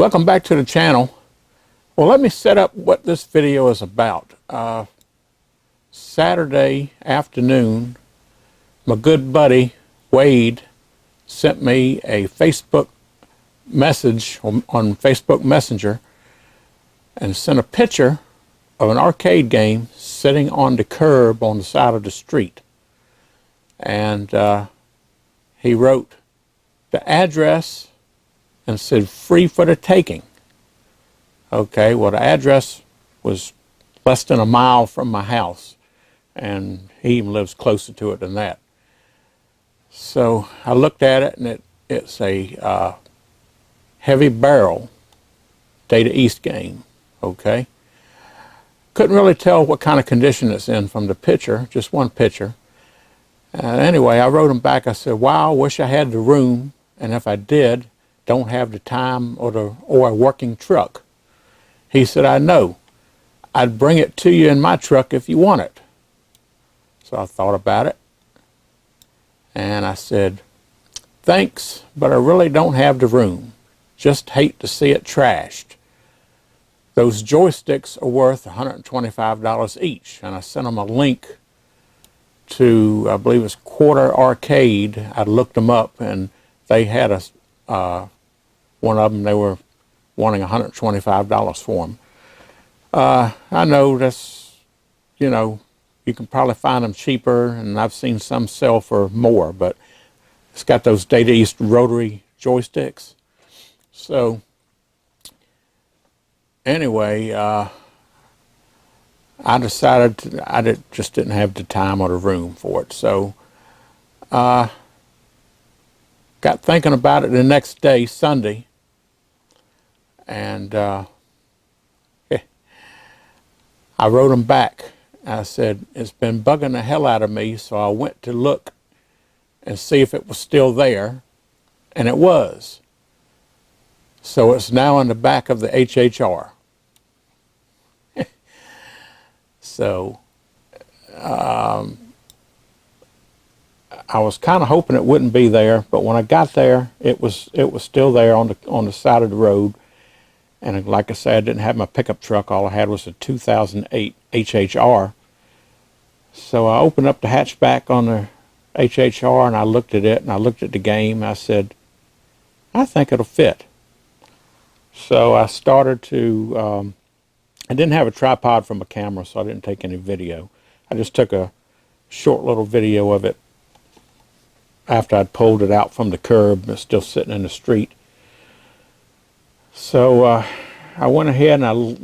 Welcome back to the channel. Well, let me set up what this video is about. Saturday afternoon, my good buddy Wade sent me a Facebook message on Facebook Messenger and sent a picture of an arcade game sitting on the curb on the side of the street. And he wrote the address and said free for the taking. Okay, well, the address was less than a mile from my house, and he even lives closer to it than that. So I looked at it, and it's a heavy barrel Data East game. Okay, couldn't really tell what kind of condition it's in from the picture, just one picture. Anyway, I wrote him back. I said, wow, I wish I had the room, and if I did, don't have the time or a working truck. He said, I know. I'd bring it to you in my truck if you want it. So I thought about it, and I said, thanks, but I really don't have the room. Just hate to see it trashed. Those joysticks are worth $125 each, and I sent him a link to, I believe it's Quarter Arcade. I looked them up, and they had one of them, they were wanting $125 for them. I know that's, you know, you can probably find them cheaper, and I've seen some sell for more, but it's got those Data East rotary joysticks. So anyway, I decided just didn't have the time or the room for it. So got thinking about it the next day, Sunday, and I wrote him back. I said, it's been bugging the hell out of me, so I went to look and see if it was still there, and it was. So it's now in the back of the HHR. So I was kind of hoping it wouldn't be there, but when I got there, it was still there on the side of the road. And like I said, I didn't have my pickup truck. All I had was a 2008 HHR. So I opened up the hatchback on the HHR, and I looked at it, and I looked at the game. I said, I think it'll fit. So I started to, I didn't have a tripod for my camera, so I didn't take any video. I just took a short little video of it after I'd pulled it out from the curb. It's still sitting in the street. So I went ahead and I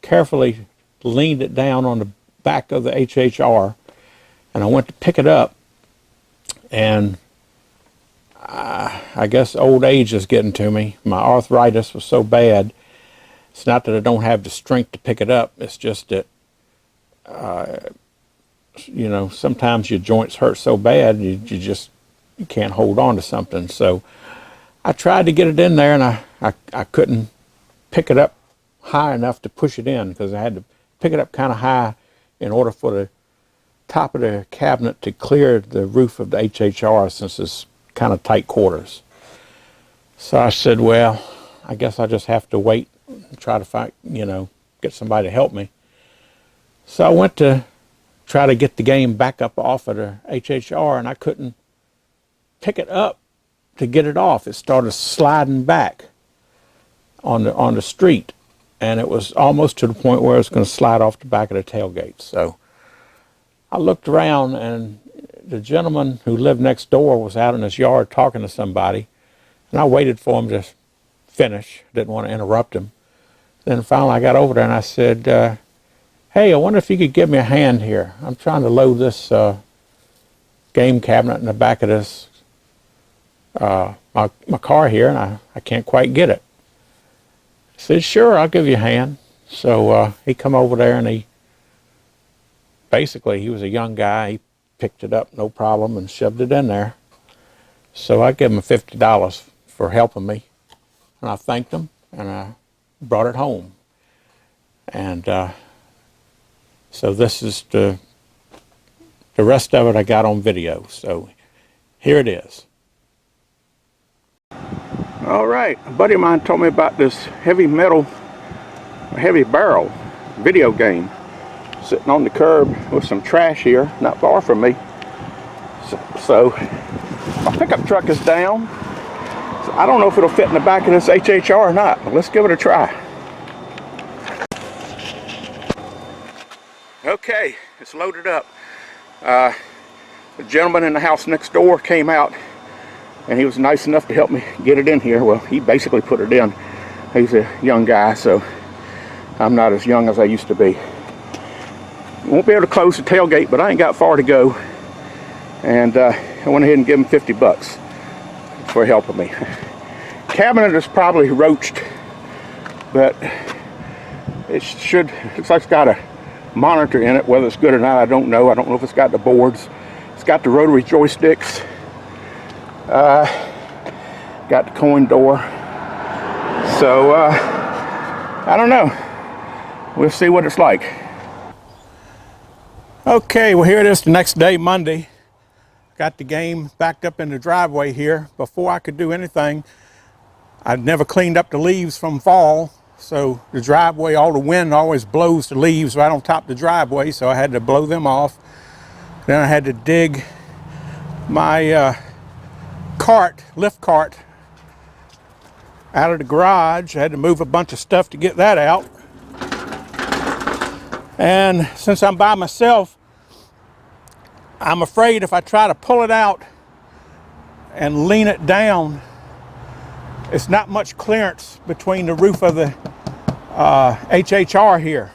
carefully leaned it down on the back of the HHR, and I went to pick it up, and I guess old age is getting to me. My arthritis was so bad. It's not that I don't have the strength to pick it up. It's just that, you know, sometimes your joints hurt so bad you can't hold on to something. So I tried to get it in there, and I couldn't pick it up high enough to push it in, because I had to pick it up kind of high in order for the top of the cabinet to clear the roof of the HHR, since it's kind of tight quarters. So I said, well, I guess I just have to wait and try to find, you know, get somebody to help me. So I went to try to get the game back up off of the HHR, and I couldn't pick it up to get it off. It started sliding back on the street, and it was almost to the point where it was going to slide off the back of the tailgate. So I looked around, and the gentleman who lived next door was out in his yard talking to somebody, and I waited for him to finish. Didn't want to interrupt him. Then finally I got over there, and I said, hey, I wonder if you could give me a hand here. I'm trying to load this game cabinet in the back of this my car here, and I can't quite get it. I said, sure, I'll give you a hand. So he come over there, and he was a young guy. He picked it up, no problem, and shoved it in there. So I gave him $50 for helping me, and I thanked him, and I brought it home. And so this is the rest of it I got on video. So here it is. All right, a buddy of mine told me about this heavy barrel video game sitting on the curb with some trash here, not far from me. So my pickup truck is down. So I don't know if it'll fit in the back of this HHR or not, but let's give it a try. Okay, it's loaded up. The gentleman in the house next door came out and he was nice enough to help me get it in here. Well, he basically put it in. He's a young guy, so I'm not as young as I used to be. Won't be able to close the tailgate, but I ain't got far to go. And I went ahead and gave him 50 bucks for helping me. Cabinet is probably roached, but it looks like it's got a monitor in it. Whether it's good or not, I don't know. I don't know if it's got the boards. It's got the rotary joysticks. Got the coin door. So I don't know. We'll see what it's like. Okay, well, here it is the next day, Monday. Got the game backed up in the driveway here. Before I could do anything, I'd never cleaned up the leaves from fall. So the driveway, all the wind always blows the leaves right on top of the driveway, so I had to blow them off. Then I had to dig my lift cart out of the garage. I had to move a bunch of stuff to get that out. And since I'm by myself, I'm afraid if I try to pull it out and lean it down, it's not much clearance between the roof of the HHR here.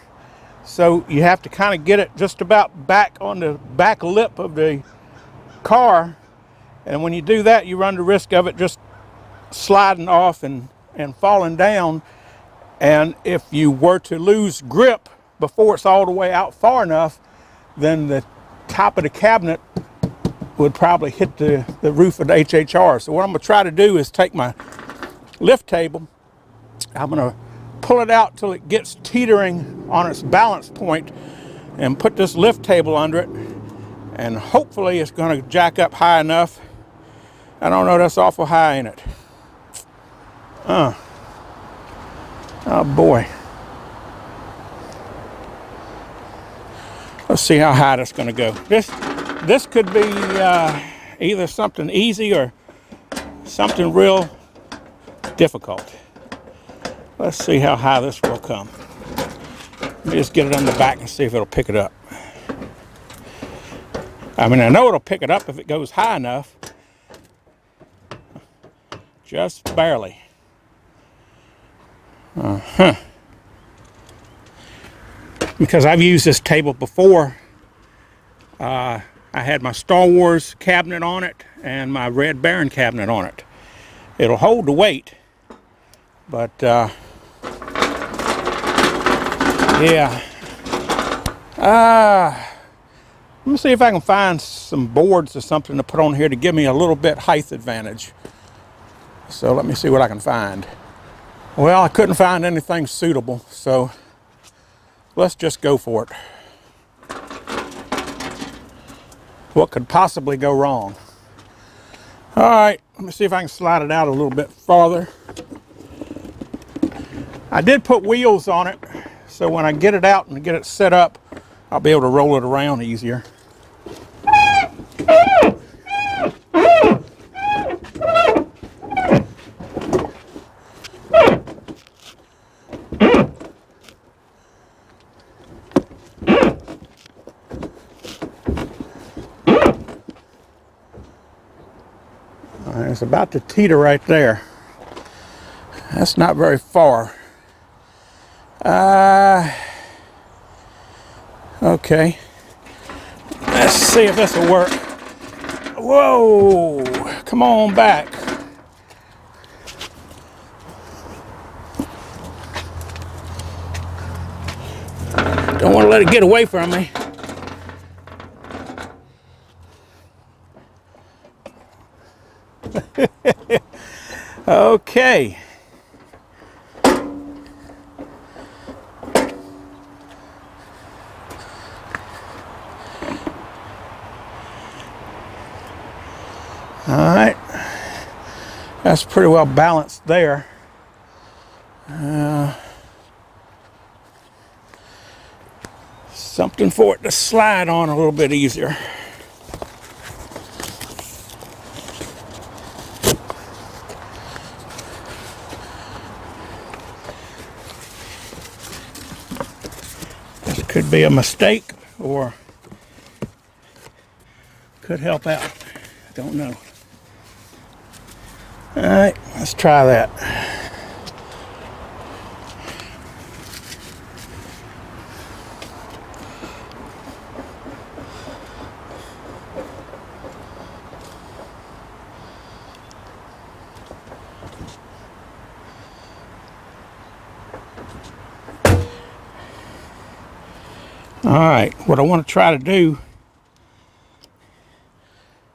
So you have to kind of get it just about back on the back lip of the car. And when you do that, you run the risk of it just sliding off and falling down. And if you were to lose grip before it's all the way out far enough, then the top of the cabinet would probably hit the roof of the HHR. So what I'm gonna try to do is take my lift table, I'm gonna pull it out till it gets teetering on its balance point and put this lift table under it, and hopefully it's gonna jack up high enough. I don't know, that's awful high, ain't it? Oh boy. Let's see how high that's gonna go. This could be either something easy or something real difficult. Let's see how high this will come. Let me just get it on the back and see if it'll pick it up. I mean, I know it'll pick it up if it goes high enough. Just barely. Because I've used this table before. I had my Star Wars cabinet on it and my Red Baron cabinet on it. It'll hold the weight, but yeah. Let me see if I can find some boards or something to put on here to give me a little bit height advantage. So let me see what I can find. Well, I couldn't find anything suitable, so let's just go for it. What could possibly go wrong? All right, let me see if I can slide it out a little bit farther. I did put wheels on it, so when I get it out and get it set up, I'll be able to roll it around easier. It's about to teeter right there. That's not very far. Okay. Let's see if this will work. Whoa! Come on back. Don't want to let it get away from me. Okay. All right. That's pretty well balanced there. Something for it to slide on a little bit easier. This could be a mistake or could help out. Don't know. All right, let's try that. All right, what I want to try to do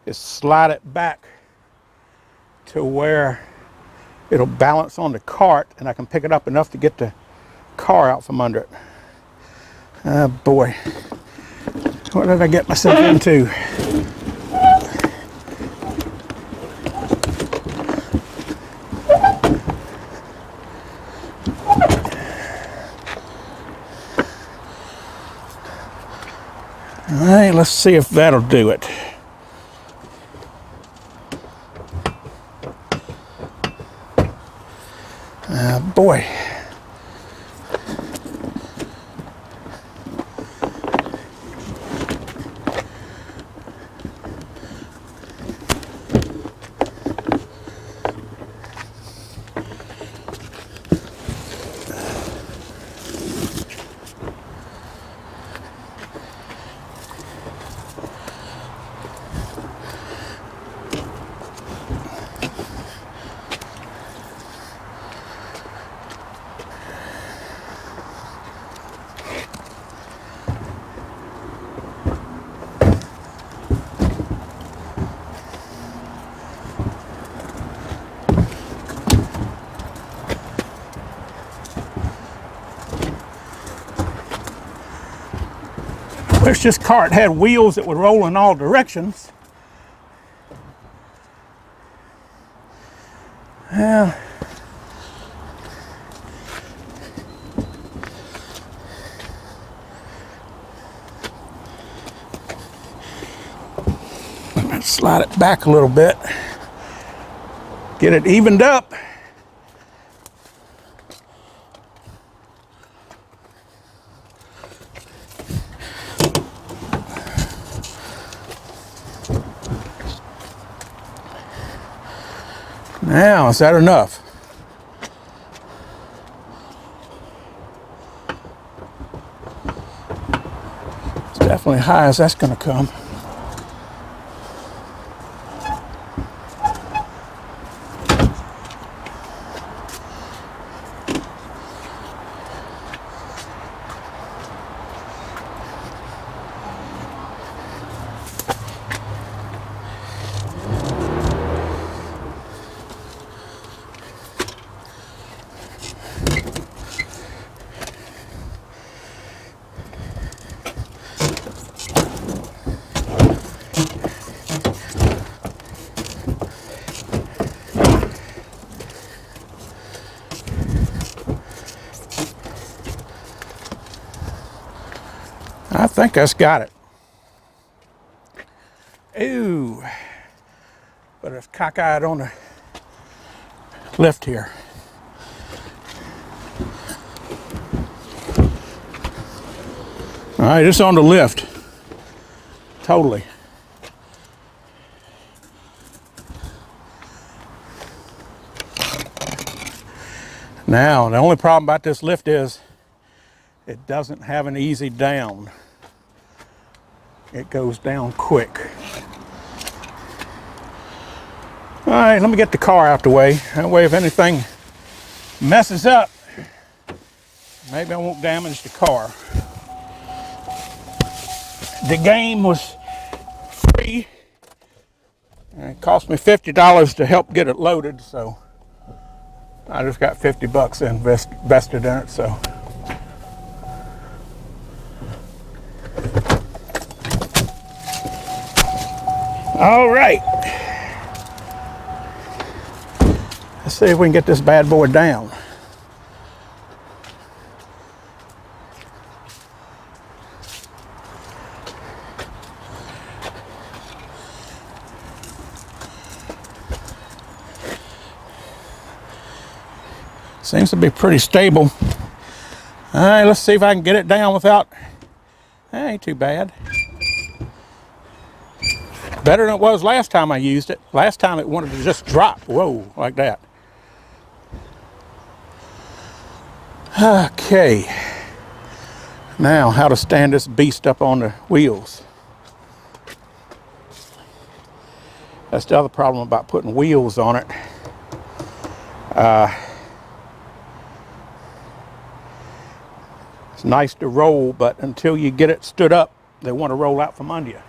is slide it back to where it'll balance on the cart and I can pick it up enough to get the car out from under it. Oh boy, what did I get myself into? All right, let's see if that'll do it. Boy. Wish this cart had wheels that would roll in all directions. Well, let's slide it back a little bit, get it evened up. Now, is that enough? It's definitely high as that's going to come. I think that's got it. Ooh, but it's cockeyed on the lift here. All right, it's on the lift. Totally. Now, the only problem about this lift is it doesn't have an easy down. It goes down quick. All right, let me get the car out the way. That way if anything messes up, maybe I won't damage the car. The game was free. And it cost me $50 to help get it loaded, so I just got $50 invested in it, so. All right. see if we can get this bad boy down. Seems to be pretty stable. All right, let's see if I can get it down without, that ain't too bad. Better than it was last time I used it. Last time it wanted to just drop, whoa, like that. Okay, now how to stand this beast up on the wheels. That's the other problem about putting wheels on it. It's nice to roll, but until you get it stood up, they want to roll out from under you.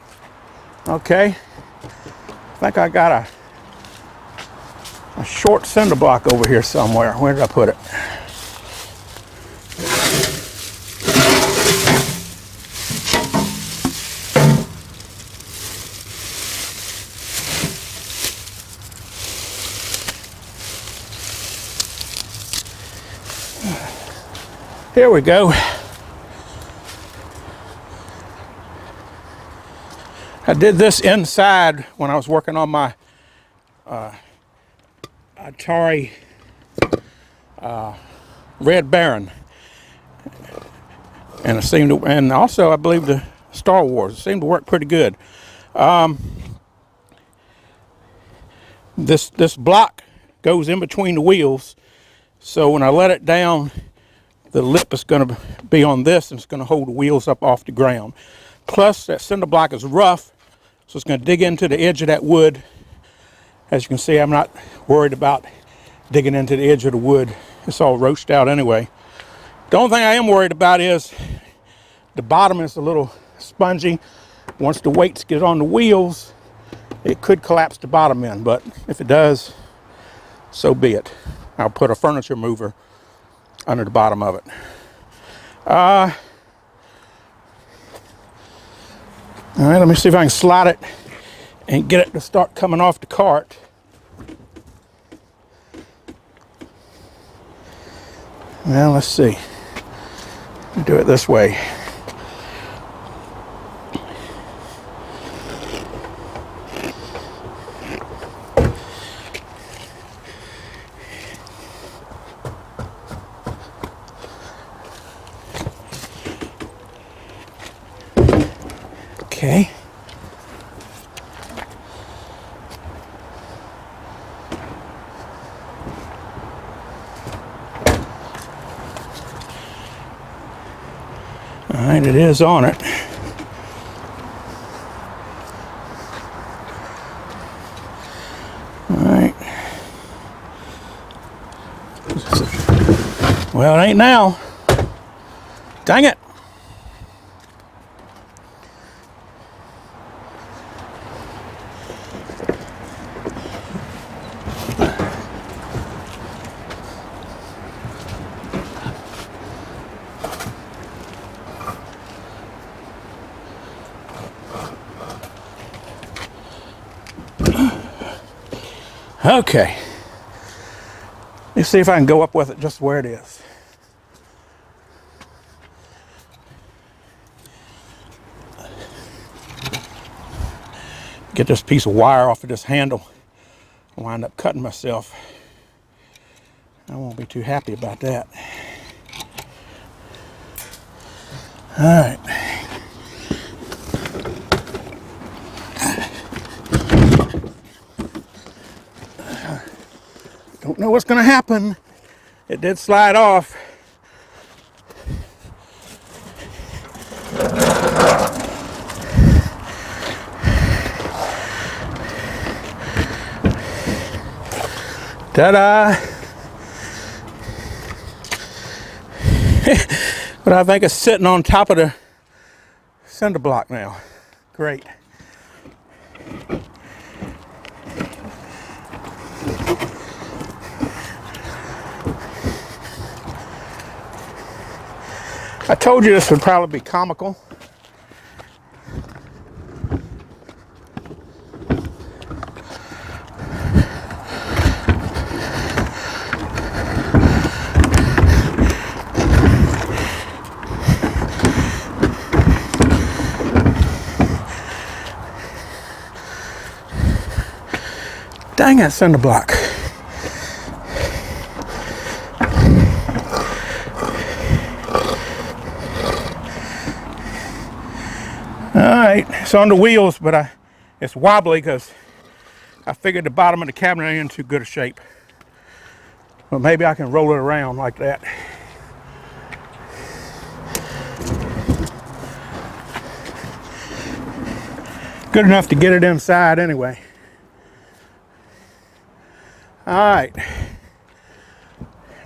Okay, I think I got a short cinder block over here somewhere. Where did I put it? Here we go. I did this inside when I was working on my Atari Red Baron, and it seemed to, and also I believe the Star Wars, it seemed to work pretty good. This block goes in between the wheels, so when I let it down, the lip is going to be on this, and it's going to hold the wheels up off the ground. Plus, that cinder block is rough, so it's going to dig into the edge of that wood. As you can see, I'm not worried about digging into the edge of the wood. It's all roached out anyway. The only thing I am worried about is the bottom is a little spongy. Once the weights get on the wheels, it could collapse the bottom end, but if it does, so be it. I'll put a furniture mover under the bottom of it. All right, let me see if I can slide it and get it to start coming off the cart. Well, let's see. Do it this way. Okay. All right, it is on it. All right. Well, it ain't now. Dang it. Okay, let's see if I can go up with it just where it is. Get this piece of wire off of this handle. I'll wind up cutting myself. I won't be too happy about that. All right. Don't know what's going to happen. It did slide off. Ta-da! But I think it's sitting on top of the cinder block now. Great. I told you this would probably be comical. Dang it, cinder block. Alright, it's on the wheels, but it's wobbly because I figured the bottom of the cabinet ain't in too good a shape. But maybe I can roll it around like that. Good enough to get it inside anyway. Alright.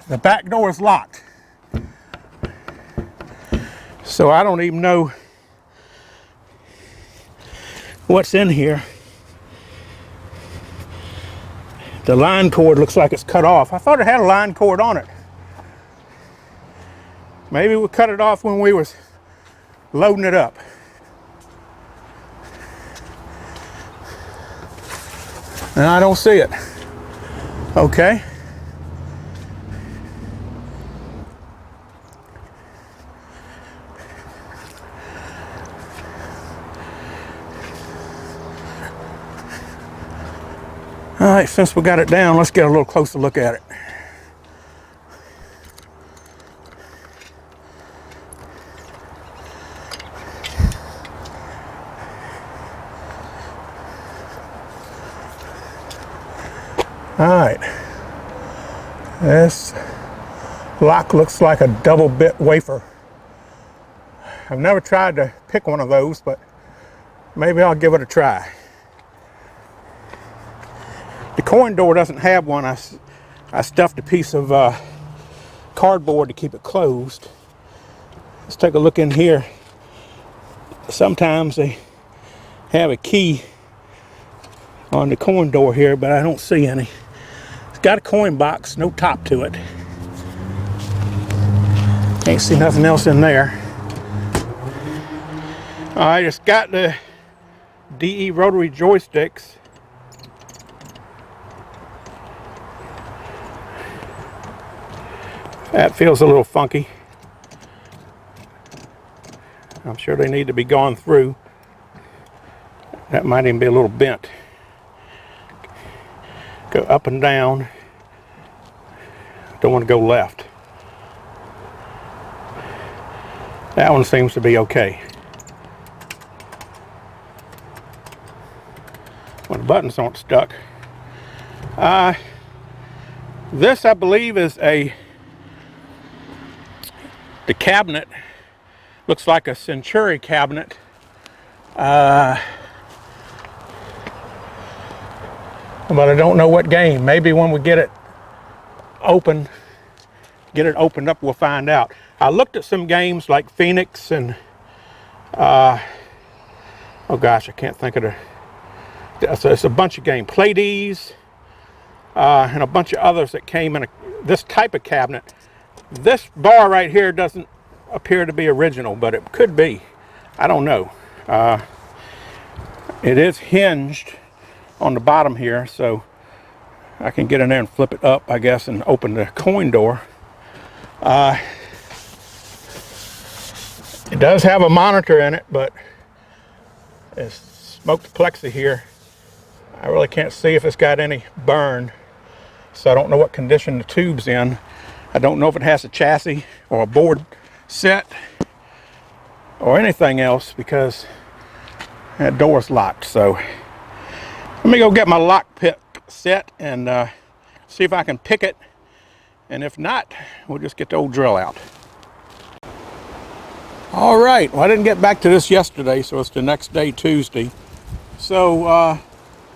The back door is locked. So I don't even know what's in here. The line cord looks like it's cut off. I thought it had a line cord on it. Maybe we cut it off when we was loading it up. And I don't see it. Okay. All right, since we got it down, let's get a little closer look at it. All right, this lock looks like a double bit wafer. I've never tried to pick one of those, but maybe I'll give it a try. The coin door doesn't have one. I stuffed a piece of cardboard to keep it closed. Let's take a look in here. Sometimes they have a key on the coin door here, but I don't see any. It's got a coin box, no top to it. Can't see nothing else in there. All right, it's got the DE rotary joysticks. That feels a little funky. I'm sure they need to be gone through. That might even be a little bent. Go up and down. Don't want to go left. That one seems to be okay. When the buttons aren't stuck. This, I believe, is the cabinet. Looks like a Century cabinet. But I don't know what game. Maybe when we get it opened up, we'll find out. I looked at some games like Phoenix and oh gosh, I can't think of the. It's a bunch of games. Play-Ds and a bunch of others that came in this type of cabinet. This bar right here doesn't appear to be original, but it could be. I don't know. It is hinged on the bottom here, so I can get in there and flip it up, I guess, and open the coin door. It does have a monitor in it, but it's smoked plexi here. I really can't see if it's got any burn, so I don't know what condition the tube's in. I don't know if it has a chassis or a board set or anything else because that door's locked. So let me go get my lock pick set and see if I can pick it. And if not, we'll just get the old drill out. All right, well, I didn't get back to this yesterday, so it's the next day, Tuesday. So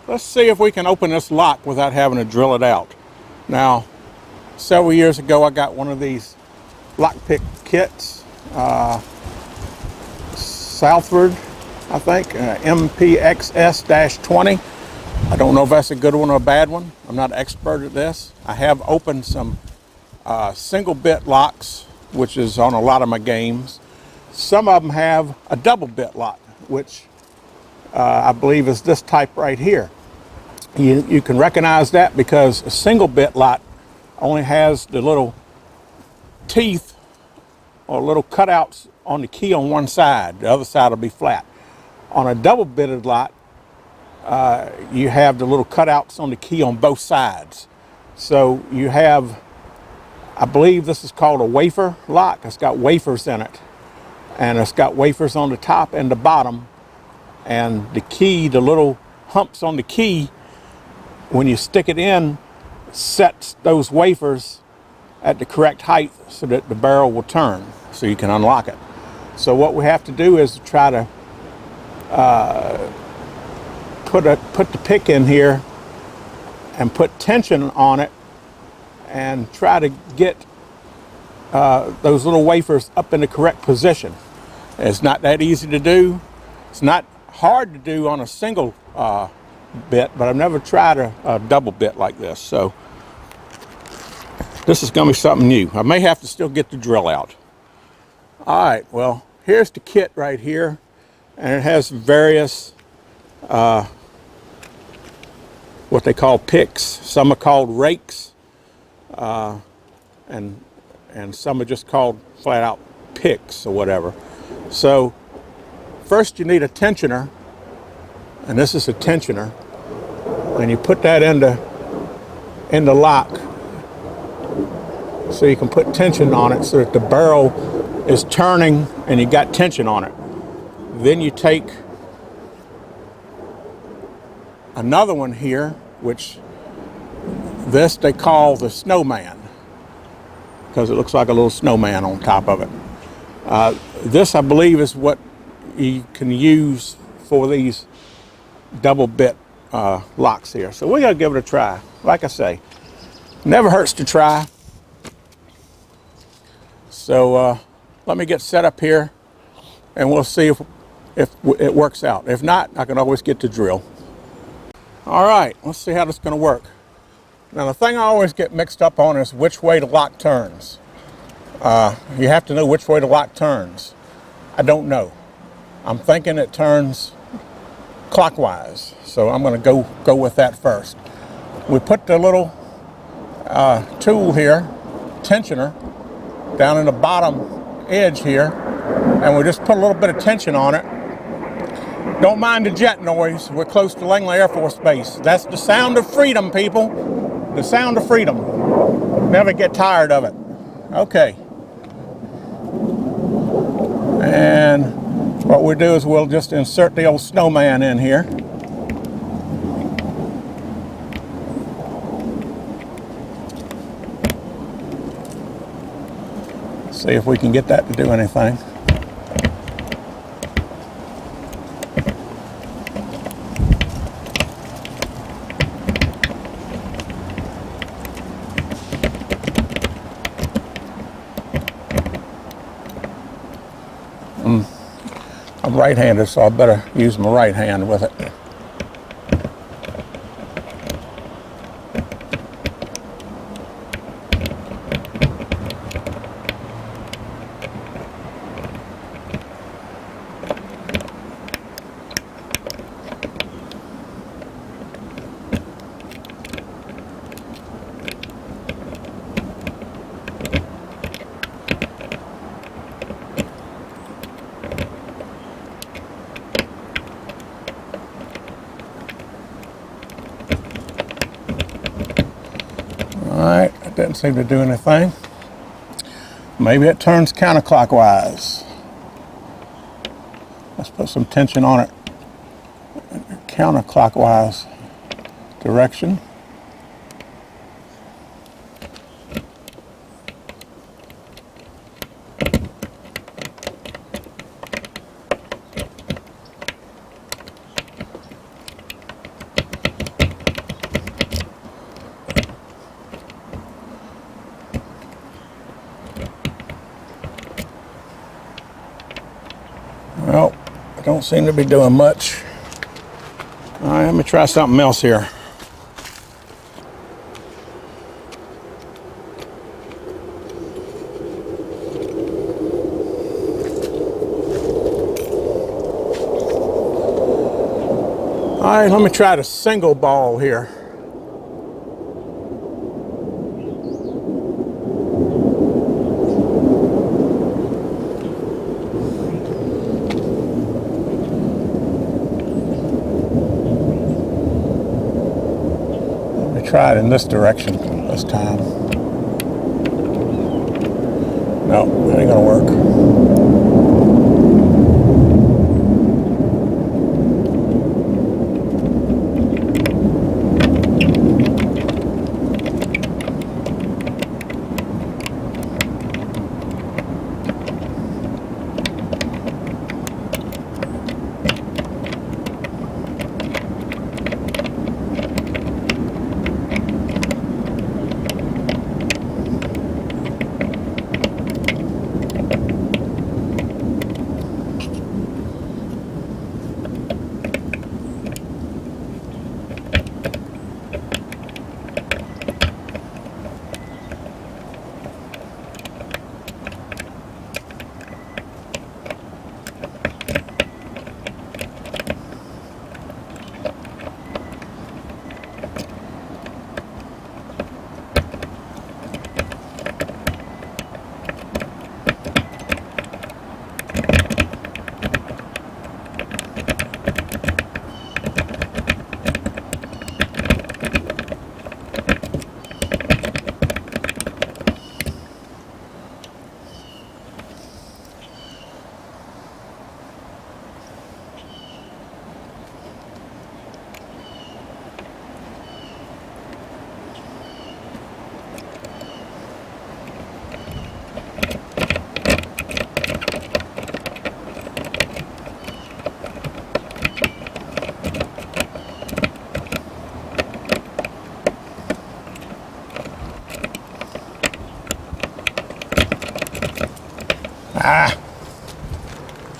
let's see if we can open this lock without having to drill it out. Now, several years ago, I got one of these lockpick kits, Southford, I think, MPXS-20. I don't know if that's a good one or a bad one. I'm not an expert at this. I have opened some single bit locks, which is on a lot of my games. Some of them have a double bit lock, which I believe is this type right here. You can recognize that because a single bit lock only has the little teeth or little cutouts on the key on one side. The other side will be flat. On a double bitted lock, you have the little cutouts on the key on both sides. So you have, I believe this is called a wafer lock. It's got wafers in it. And it's got wafers on the top and the bottom. And the key, the little humps on the key, when you stick it in, sets those wafers at the correct height so that the barrel will turn so you can unlock it. So what we have to do is try to put the pick in here and put tension on it and try to get those little wafers up in the correct position. It's not that easy to do. It's not hard to do on a single bit, but I've never tried a double bit like this. So this is going to be something new. I may have to still get the drill out. All right, well, here's the kit right here, and it has various what they call picks. Some are called rakes, and some are just called flat out picks or whatever. So first you need a tensioner, and this is a tensioner, and you put that in the lock so you can put tension on it so that the barrel is turning and you got tension on it. Then you take another one here, which this they call the snowman, because it looks like a little snowman on top of it. This, I believe, is what you can use for these double bit locks here. So we're gonna give it a try. Like I say, never hurts to try. So let me get set up here and we'll see if it works out. If not, I can always get the drill. All right, let's see how this is gonna work. Now the thing I always get mixed up on is which way the lock turns. You have to know which way the lock turns. I don't know. I'm thinking it turns clockwise, so I'm going to go with that first. We put the little tool here, tensioner, down in the bottom edge here, and we just put a little bit of tension on it. Don't mind the jet noise. We're close to Langley Air Force Base. That's the sound of freedom, people. The sound of freedom. Never get tired of it. Okay. And what we do is we'll just insert the old snowman in here. See if we can get that to do anything. I'm right-handed, so I better use my right hand with it. Alright, that didn't seem to do anything. Maybe it turns counterclockwise. Let's put some tension on it. Counterclockwise direction. Well, I don't seem to be doing much. All right, let me try something else here. All right, let me try the single ball here. try it in this direction this time. No, that ain't gonna work.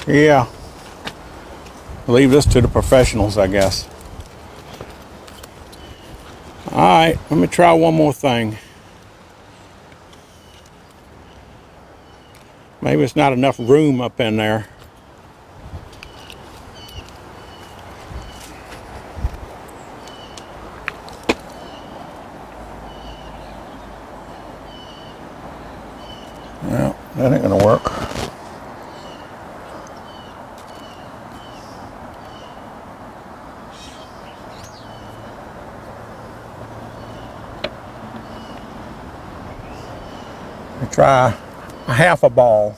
Yeah. Leave this to the professionals, I guess. All right, let me try one more thing. Maybe it's not enough room up in there. Well, that ain't gonna work. Try a half a ball.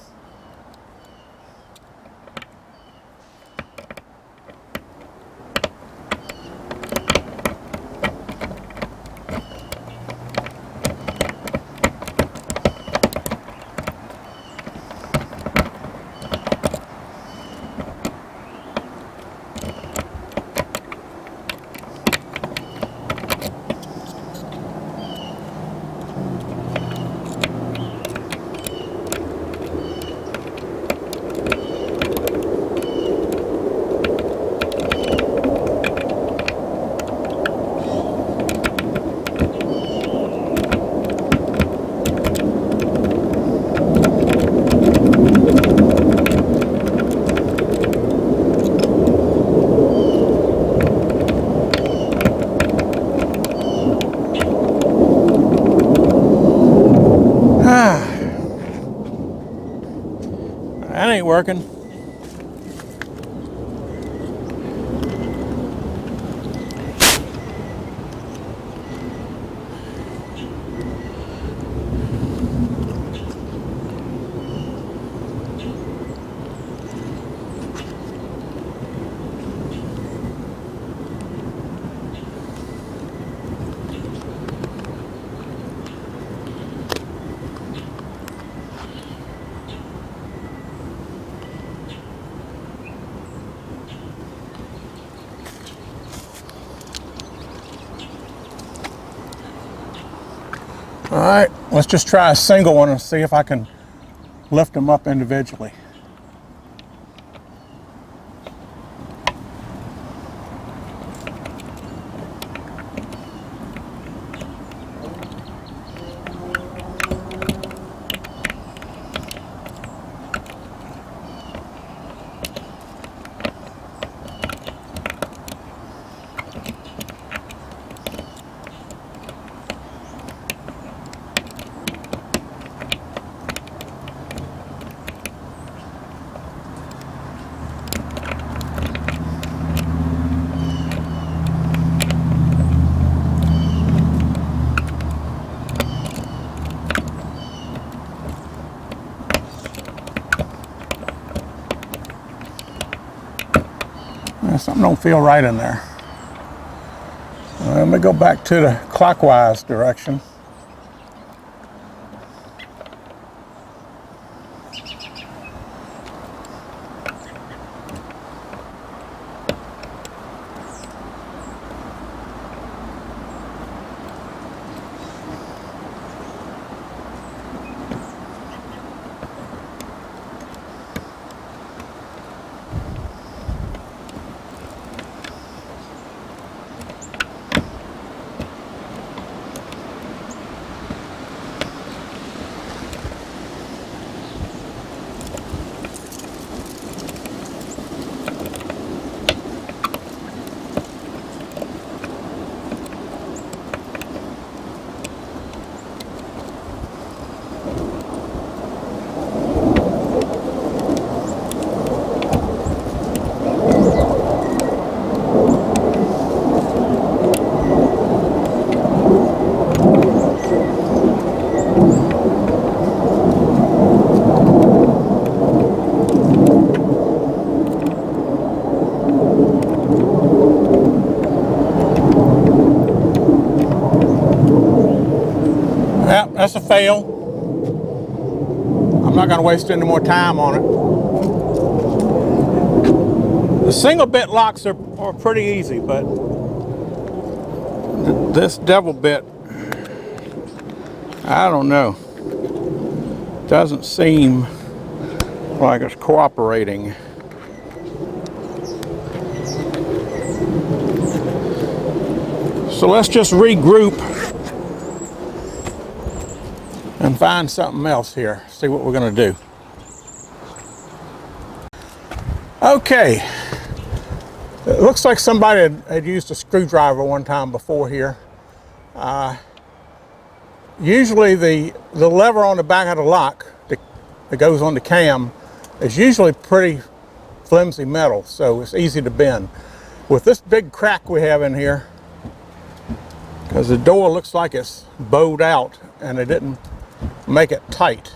That ain't working. All right, let's just try a single one and see if I can lift them up individually. don't feel right in there. Let me go back to the clockwise direction. Yep, that's a fail. I'm not going to waste any more time on it. The single bit locks are pretty easy, but this devil bit, I don't know. Doesn't seem like it's cooperating. So let's just regroup and find something else here. See what we're going to do. Okay. It looks like somebody had used a screwdriver one time before here. Usually the lever on the back of the lock that goes on the cam is usually pretty flimsy metal, so it's easy to bend. With this big crack we have in here, because the door looks like it's bowed out and they didn't make it tight.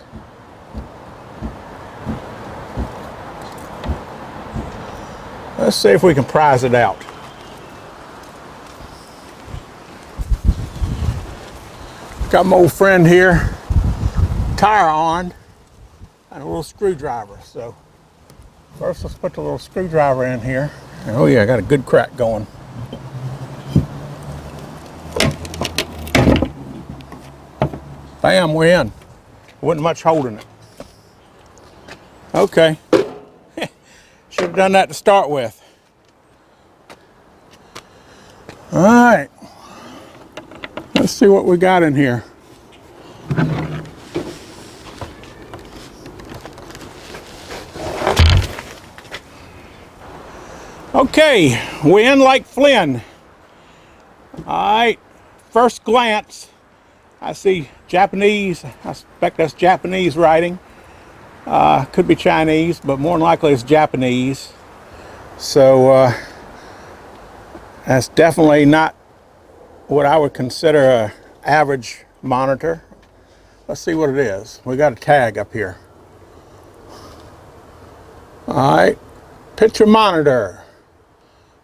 Let's see if we can prise it out. Got my old friend here, tire on, and a little screwdriver. So first let's put the little screwdriver in here. Oh yeah, I got a good crack going. Bam, we're in. Wasn't much holding it. Okay. Should have done that to start with. All right. Let's see what we got in here. Okay, we're in like Flynn. All right, first glance, I see Japanese. I suspect that's Japanese writing. Could be Chinese, but more than likely it's Japanese. So that's definitely not what I would consider an average monitor. Let's see what it is. We got a tag up here. All right, picture monitor.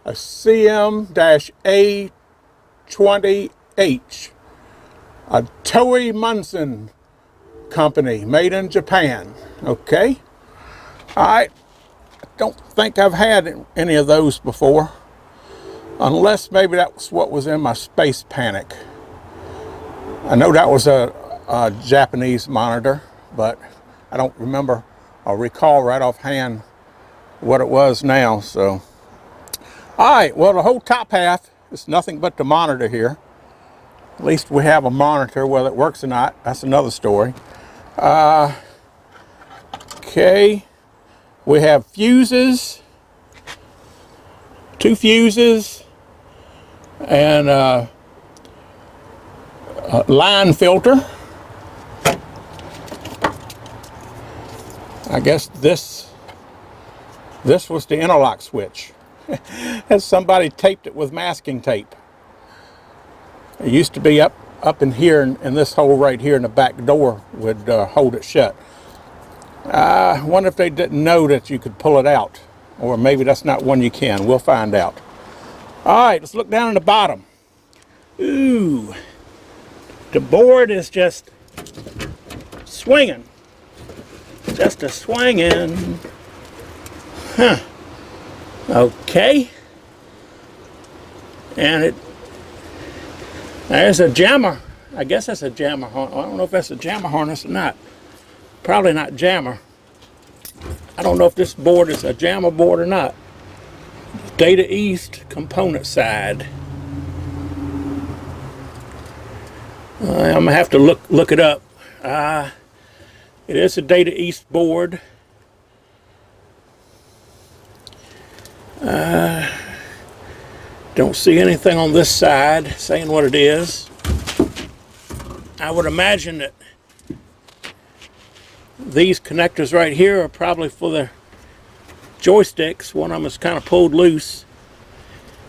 A CM-A20H. A Toei Munson company, made in Japan. Okay. All right. I don't think I've had any of those before, unless maybe that's what was in my Space Panic. I know that was a Japanese monitor, but I don't remember or recall right offhand what it was now. So, all right. Well, the whole top half is nothing but the monitor here. At least we have a monitor. Whether it works or not, that's another story. Okay, we have fuses, 2 fuses, and a line filter. I guess this was the interlock switch. As somebody taped it with masking tape. It used to be up in here, in this hole right here in the back door would hold it shut. I wonder if they didn't know that you could pull it out or maybe that's not one you can. We'll find out. All right, let's look down in the bottom. Ooh, the board is just swinging. Just a swinging. Huh. Okay. And there's a jammer. I guess that's a jammer harness. I don't know if that's a jammer harness or not. Probably not jammer. I don't know if this board is a jammer board or not. Data East component side. I'm gonna have to look it up. It is a Data East board. Don't see anything on this side saying what it is. I would imagine that these connectors right here are probably for the joysticks. One of them is kind of pulled loose.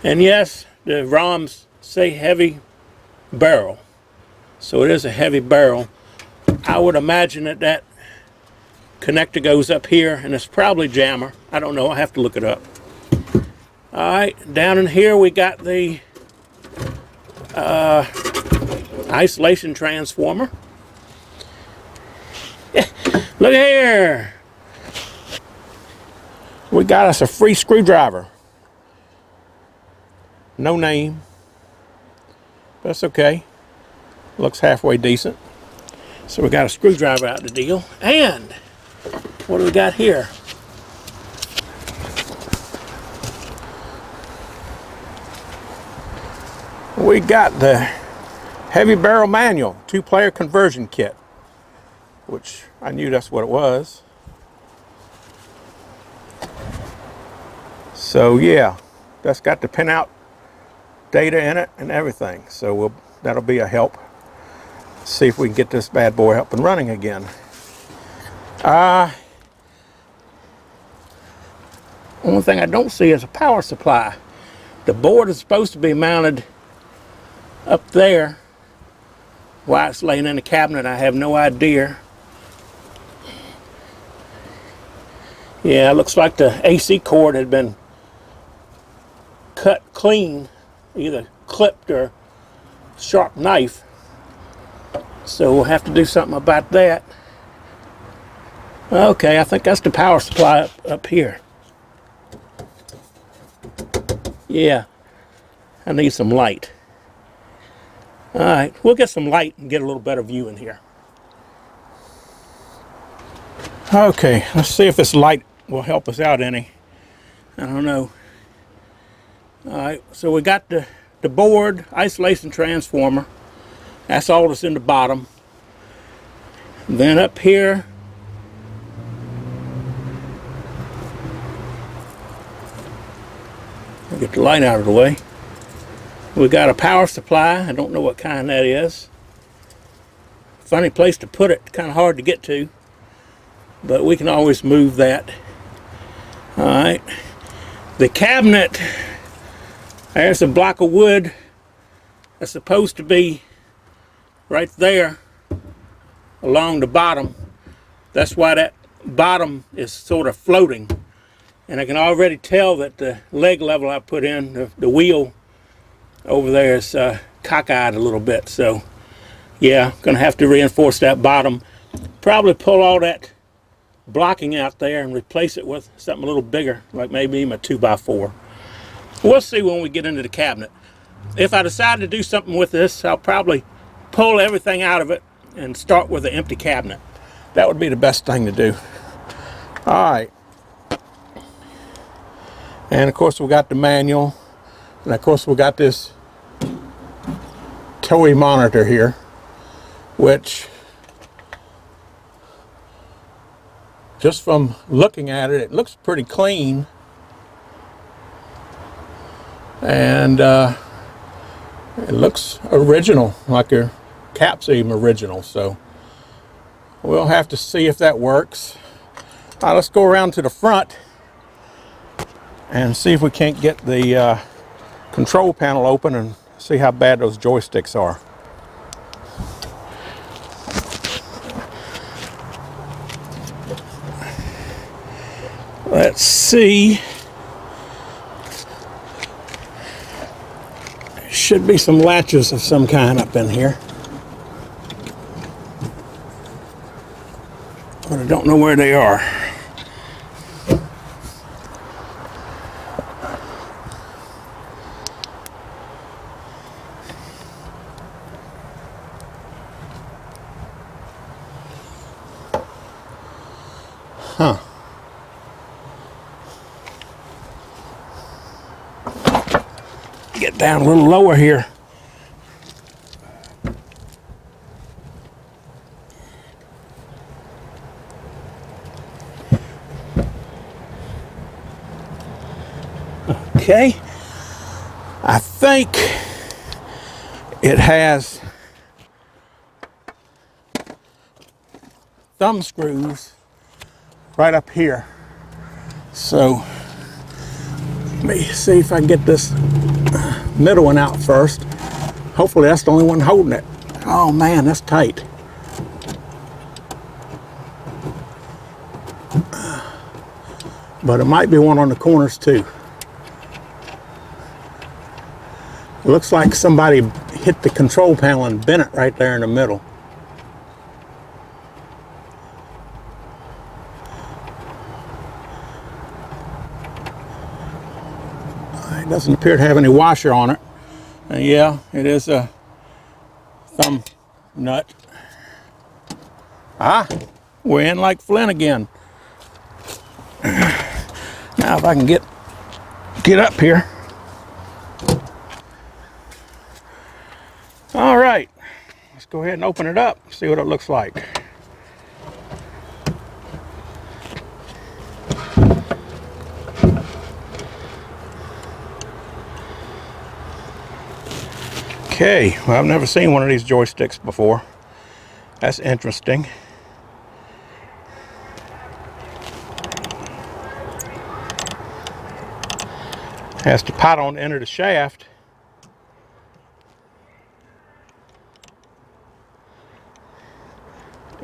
And yes, the ROMs say heavy barrel. So it is a heavy barrel. I would imagine that that connector goes up here, and it's probably jammer. I don't know. I have to look it up. All right, down in here we got the isolation transformer. Look here. We got us a free screwdriver. No name. That's okay. Looks halfway decent. So we got a screwdriver out the deal. And what do we got here? We got the heavy barrel manual 2-player conversion kit, which I knew that's what it was. So yeah, that's got the pinout data in it and everything. So that'll be a help. See if we can get this bad boy up and running again. Only thing I don't see is a power supply. The board is supposed to be mounted up there. Why it's laying in the cabinet, I have no idea. Yeah, it looks like the AC cord had been cut clean, either clipped or sharp knife. So we'll have to do something about that. Okay, I think that's the power supply up here. Yeah, I need some light. All right, we'll get some light and get a little better view in here. Okay, let's see if this light will help us out any. I don't know. All right, so we got the board, isolation transformer. That's all that's in the bottom. Then up here, I'll get the light out of the way. We got a power supply. I don't know what kind that is. Funny place to put it, kind of hard to get to, but we can always move that. All right, the cabinet, there's a block of wood that's supposed to be right there along the bottom. That's why that bottom is sort of floating. And I can already tell that the leg level I put in, the wheel over there is cockeyed a little bit. So yeah, gonna have to reinforce that bottom. Probably pull all that blocking out there and replace it with something a little bigger, like maybe even a 2x4. We'll see when we get into the cabinet. If I decide to do something with this, I'll probably pull everything out of it and start with an empty cabinet. That would be the best thing to do. All right. And of course we got the manual. And of course we got this toy monitor here, which just from looking at it, it looks pretty clean. And it looks original, like your cap's even original. So we'll have to see if that works. All right, let's go around to the front and see if we can't get the control panel open and see how bad those joysticks are. Let's see. should be some latches of some kind up in here, but I don't know where they are. Huh. Get down a little lower here. Okay. I think it has thumb screws right up here. So let me see if I can get this middle one out first. Hopefully that's the only one holding it. Oh man, that's tight. But it might be one on the corners too. It looks like somebody hit the control panel and bent it right there in the middle. It doesn't appear to have any washer on it. Yeah, it is a thumb nut. Ah, we're in like Flint again. Now if I can get up here. All right, let's go ahead and open it up, see what it looks like. Okay, well, I've never seen one of these joysticks before. That's interesting. Has the pot on the end of the shaft.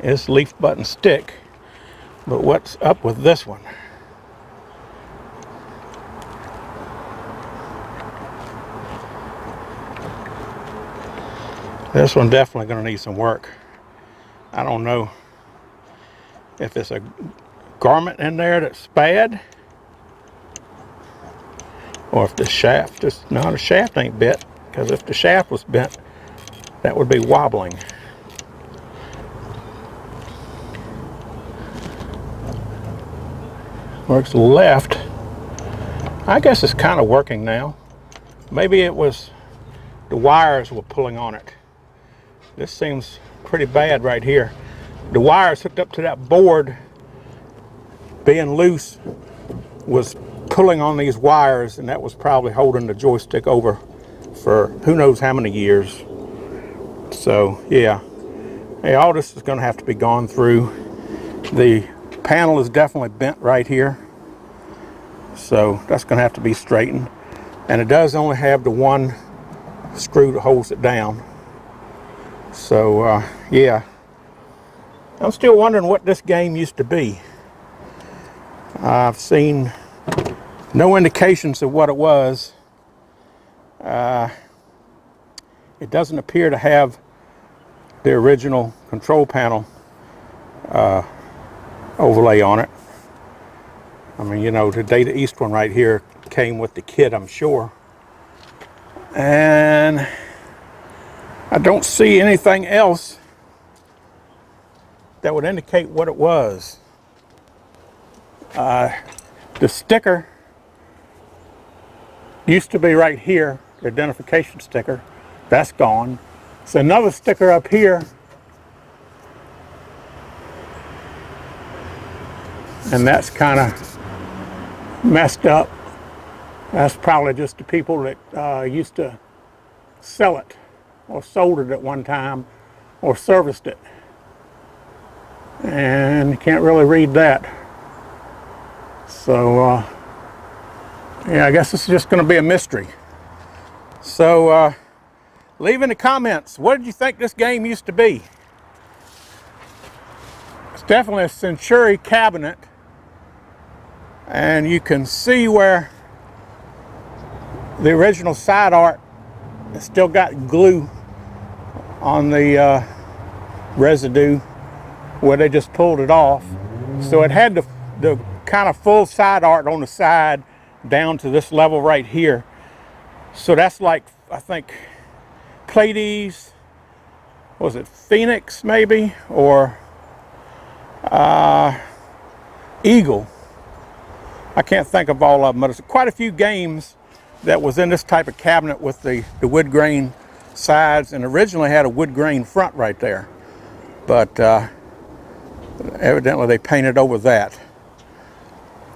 It's leaf button stick, but what's up with this one? This one definitely going to need some work. I don't know if it's a garment in there that's bad, or if the shaft is, no, the shaft ain't bent, because if the shaft was bent, that would be wobbling. Works left. I guess it's kind of working now. Maybe it was the wires were pulling on it. This seems pretty bad right here. The wires hooked up to that board, being loose, was pulling on these wires, and that was probably holding the joystick over for who knows how many years. So yeah, hey, all this is going to have to be gone through. The panel is definitely bent right here, so that's going to have to be straightened, and it does only have the one screw that holds it down. So yeah, I'm still wondering what this game used to be. I've seen no indications of what it was. It doesn't appear to have the original control panel overlay on it. I mean, you know, the Data East one right here came with the kit, I'm sure. And I don't see anything else that would indicate what it was. The sticker used to be right here, the identification sticker. That's gone. It's another sticker up here. And that's kind of messed up. That's probably just the people that used to sell it or sold it at one time or serviced it. And you can't really read that. So yeah, I guess this is just going to be a mystery. So leave in the comments, what did you think this game used to be? It's definitely a Century cabinet, and you can see where the original side art It's still got glue on the residue where they just pulled it off. So it had the kind of full side art on the side down to this level right here. So that's like, I think, Pleiades, was it Phoenix maybe, or Eagle. I can't think of all of them, but it's quite a few games that was in this type of cabinet with the wood grain sides, and originally had a wood grain front right there. But evidently they painted over that.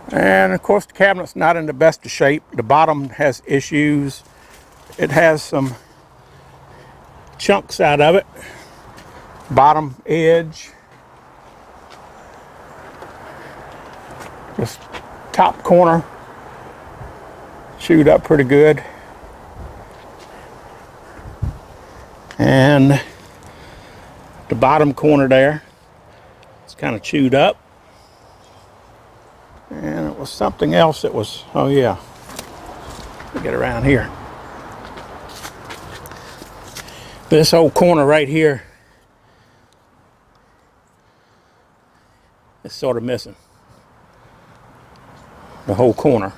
And of course the cabinet's not in the best of shape. The bottom has issues. It has some chunks out of it. Bottom edge. This top corner chewed up pretty good. And the bottom corner there, it's kind of chewed up. And it was something else that was, oh yeah, let me get around here. This whole corner right here is sort of missing. The whole corner,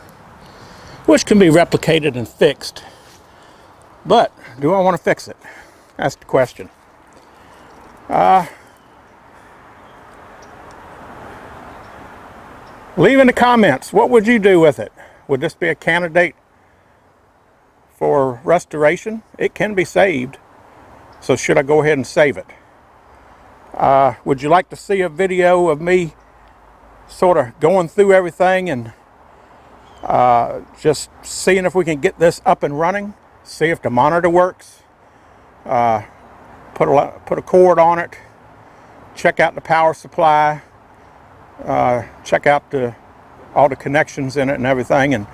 which can be replicated and fixed. But do I want to fix it? That's the question. Leave in the comments, what would you do with it? Would this be a candidate for restoration? It can be saved. So should I go ahead and save it? Would you like to see a video of me sort of going through everything and just seeing if we can get this up and running? See if the monitor works. Put a cord on it. Check out the power supply. Check out all the connections in it and everything, and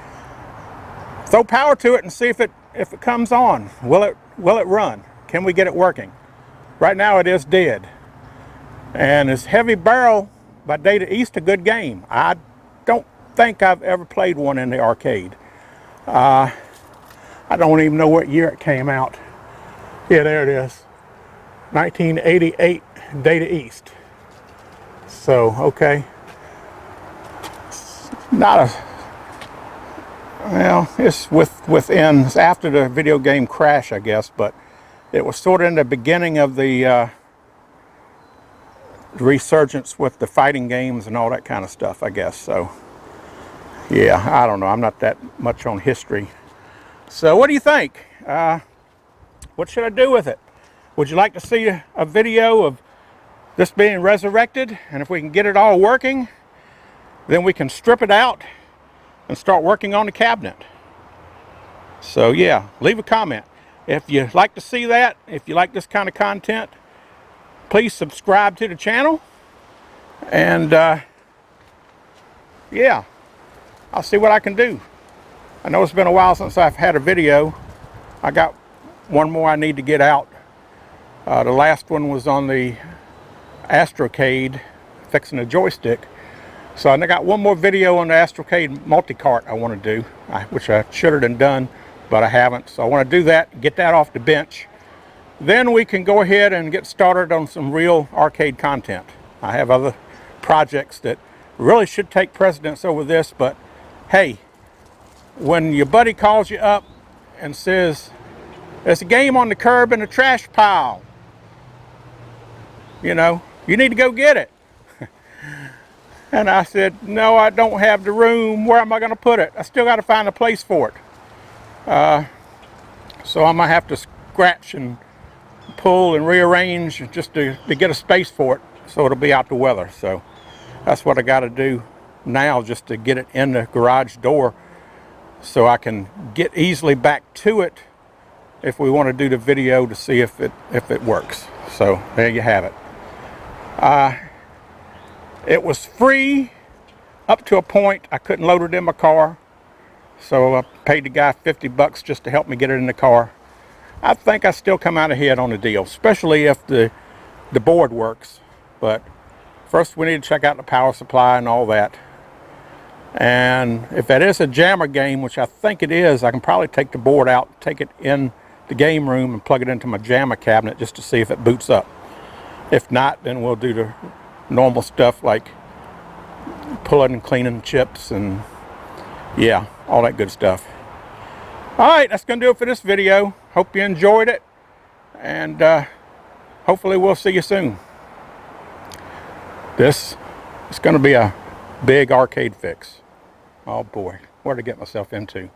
throw power to it and see if it comes on. Will it run? Can we get it working? Right now it is dead. And is Heavy Barrel by Data East a good game? I don't think I've ever played one in the arcade. I don't even know what year it came out. Yeah, there it is. 1988 Data East. So, okay. Not a, well, it's within, it's after the video game Crash, I guess, but it was sort of in the beginning of the resurgence with the fighting games and all that kind of stuff, I guess. So, yeah, I don't know. I'm not that much on history. So, what do you think? What should I do with it? Would you like to see a video of this being resurrected? And if we can get it all working, then we can strip it out and start working on the cabinet. So yeah, leave a comment. If you like to see that, if you like this kind of content, please subscribe to the channel. And yeah, I'll see what I can do. I know it's been a while since I've had a video. I got one more I need to get out. The last one was on the Astrocade, fixing a joystick. So I got one more video on the Astrocade multi-cart I want to do, which I should have done, but I haven't. So I want to do that, get that off the bench. Then we can go ahead and get started on some real arcade content. I have other projects that really should take precedence over this, but hey, when your buddy calls you up and says, there's a game on the curb in the trash pile, you know, you need to go get it. And I said, no, I don't have the room. Where am I going to put it? I still got to find a place for it. So I might have to scratch and pull and rearrange just to get a space for it so it'll be out the weather. So that's what I got to do now, just to get it in the garage door so I can get easily back to it if we want to do the video to see if it works. So there you have it. It was free up to a point. I couldn't load it in my car, so I paid the guy $50 just to help me get it in the car. I think I still come out ahead on the deal, especially if the board works. But first we need to check out the power supply and all that. And if that is a jammer game, which I think it is, I can probably take the board out, take it in the game room and plug it into my JAMA cabinet just to see if it boots up. If not, then we'll do the normal stuff like pulling and cleaning chips and yeah, all that good stuff. Alright, that's going to do it for this video. Hope you enjoyed it, and hopefully we'll see you soon. This is going to be a big arcade fix. Oh boy, what did I get myself into?